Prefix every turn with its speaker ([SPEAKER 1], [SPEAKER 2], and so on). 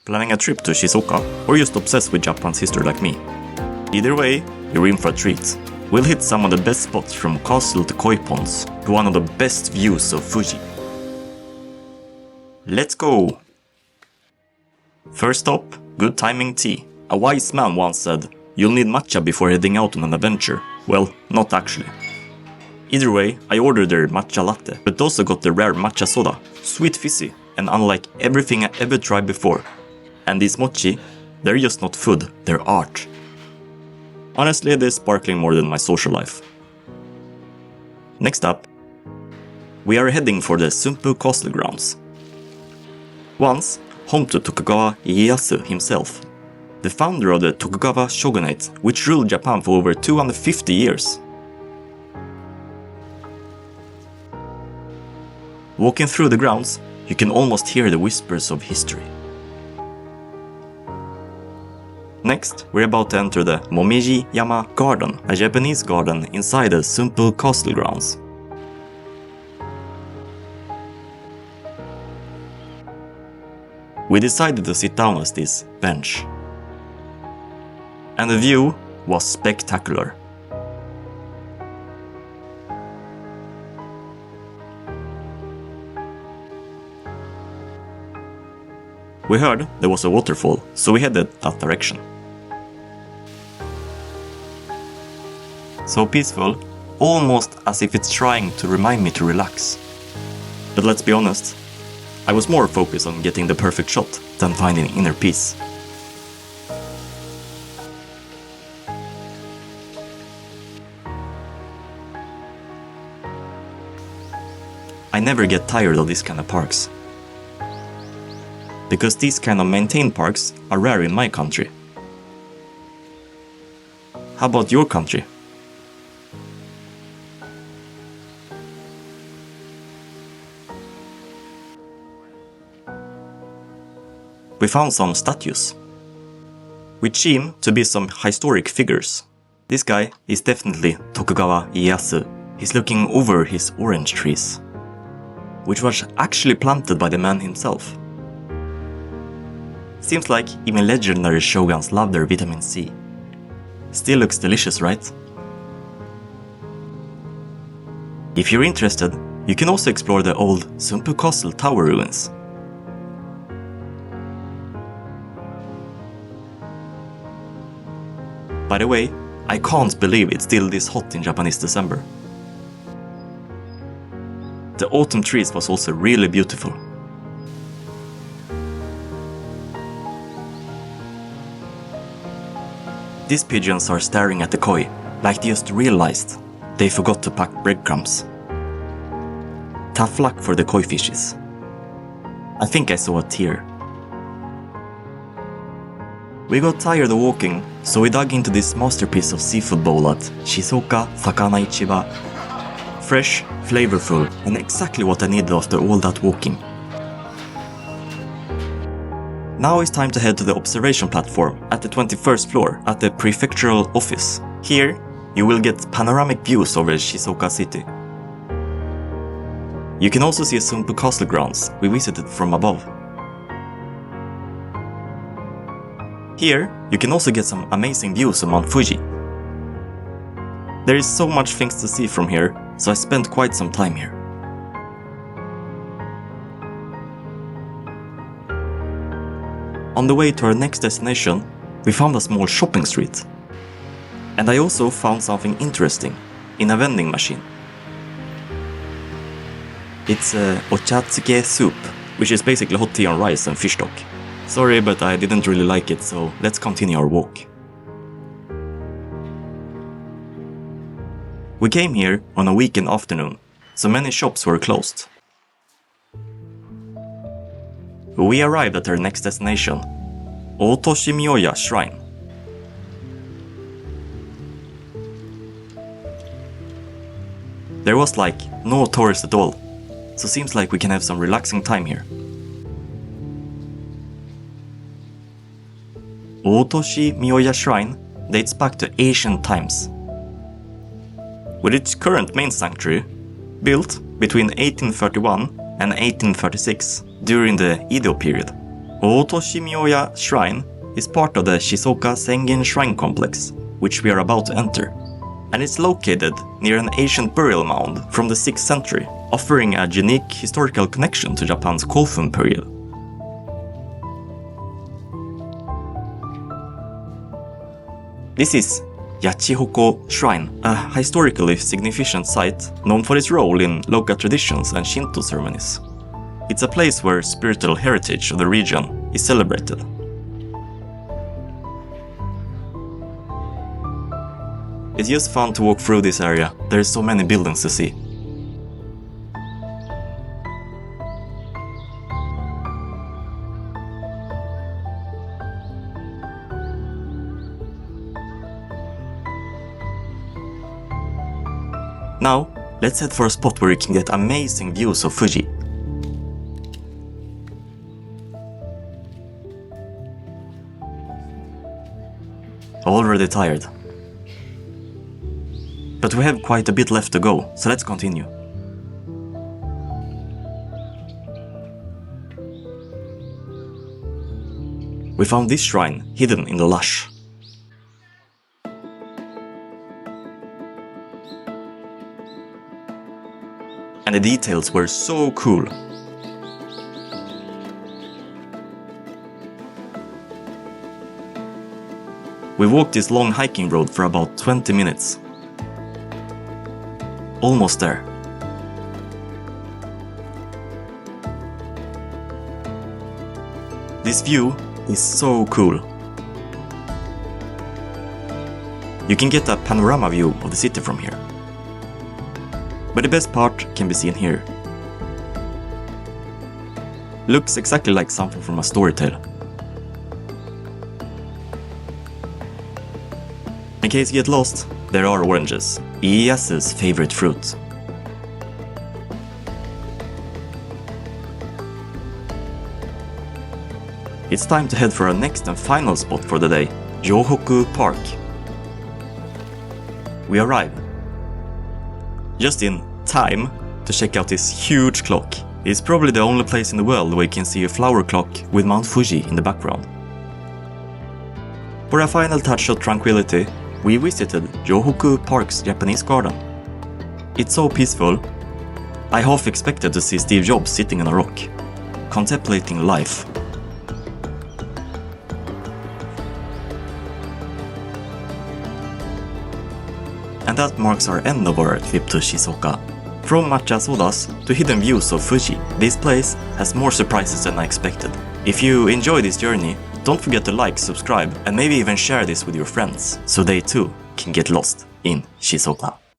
[SPEAKER 1] planning a trip to Shizuoka, or just obsessed with Japan's history like me. Either way, you're in for a treat. We'll hit some of the best spots from castle to koi ponds, to one of the best views of Fuji. Let's go! First stop, good timing tea. A wise man once said, "You'll need matcha before heading out on an adventure." Well, not actually. Either way, I ordered their matcha latte, but also got the rare matcha soda, sweet fizzy, and unlike everything I ever tried before. And these mochi, they're just not food, they're art. Honestly, they're sparkling more than my social life. Next up, we are heading for the Sunpu Castle Grounds. Once, home to Tokugawa Ieyasu himself, the founder of the Tokugawa shogunate, which ruled Japan for over 250 years. Walking through the grounds, you can almost hear the whispers of history. Next, we're about to enter the Momijiyama Garden, a Japanese garden inside the Sunpu Castle Grounds. We decided to sit down on this bench. And the view was spectacular. We heard there was a waterfall, so we headed that direction. So peaceful, almost as if it's trying to remind me to relax. But let's be honest, I was more focused on getting the perfect shot than finding inner peace. I never get tired of these kind of parks. Because these kind of maintained parks are rare in my country. How about your country? We found some statues, which seem to be some historic figures. This guy is definitely Tokugawa Ieyasu. He's looking over his orange trees, which was actually planted by the man himself. Seems like even legendary shoguns love their vitamin C. Still looks delicious, right? If you're interested, you can also explore the old Sunpu Castle Tower ruins. By the way, I can't believe it's still this hot in Japanese December. The autumn trees was also really beautiful. These pigeons are staring at the koi, like they just realized they forgot to pack breadcrumbs. Tough luck for the koi fishes. I think I saw a tear. We got tired of walking, so we dug into this masterpiece of seafood bowl at Shizuoka Sakana Ichiba. Fresh, flavorful, and exactly what I needed after all that walking. Now it's time to head to the observation platform at the 21st floor at the Prefectural Office. Here, you will get panoramic views over Shizuoka city. You can also see Sunpu Castle Grounds we visited from above. Here, you can also get some amazing views of Mount Fuji. There is so much things to see from here, so I spent quite some time here. On the way to our next destination, we found a small shopping street. And I also found something interesting in a vending machine. It's a ochatsuke soup, which is basically hot tea on rice and fish stock. Sorry, but I didn't really like it, so let's continue our walk. We came here on a weekend afternoon, so many shops were closed. We arrived at our next destination, Ōtoshi Mioya Shrine. There was like no tourists at all, so seems like we can have some relaxing time here. Ōtoshi Mioya Shrine dates back to ancient times. With its current main sanctuary, built between 1831 and 1836 during the Edo period, Ōtoshimioya Shrine is part of the Shizuoka Sengen Shrine complex, which we are about to enter, and it's located near an ancient burial mound from the 6th century, offering a unique historical connection to Japan's Kofun period. This is Yachihoko Shrine, a historically significant site known for its role in local traditions and Shinto ceremonies. It's a place where spiritual heritage of the region is celebrated. It's just fun to walk through this area, there are so many buildings to see. Now, let's head for a spot where you can get amazing views of Fuji. Already tired. But we have quite a bit left to go, so let's continue. We found this shrine hidden in the lush. And the details were so cool. We walked this long hiking road for about 20 minutes. Almost there. This view is so cool. You can get a panorama view of the city from here. But the best part can be seen here. Looks exactly like something from a story tale. In case you get lost, there are oranges, Ieyasu's favorite fruit. It's time to head for our next and final spot for the day, Johoku Park. We arrive. Just in time to check out this huge clock. It's probably the only place in the world where you can see a flower clock with Mount Fuji in the background. For a final touch of tranquility, we visited Johoku Park's Japanese garden. It's so peaceful. I half expected to see Steve Jobs sitting on a rock, contemplating life. And that marks our end of our trip to Shizuoka. From matcha sodas to hidden views of Fuji, this place has more surprises than I expected. If you enjoy this journey, don't forget to like, subscribe, and maybe even share this with your friends, so they too can get lost in Shizuoka.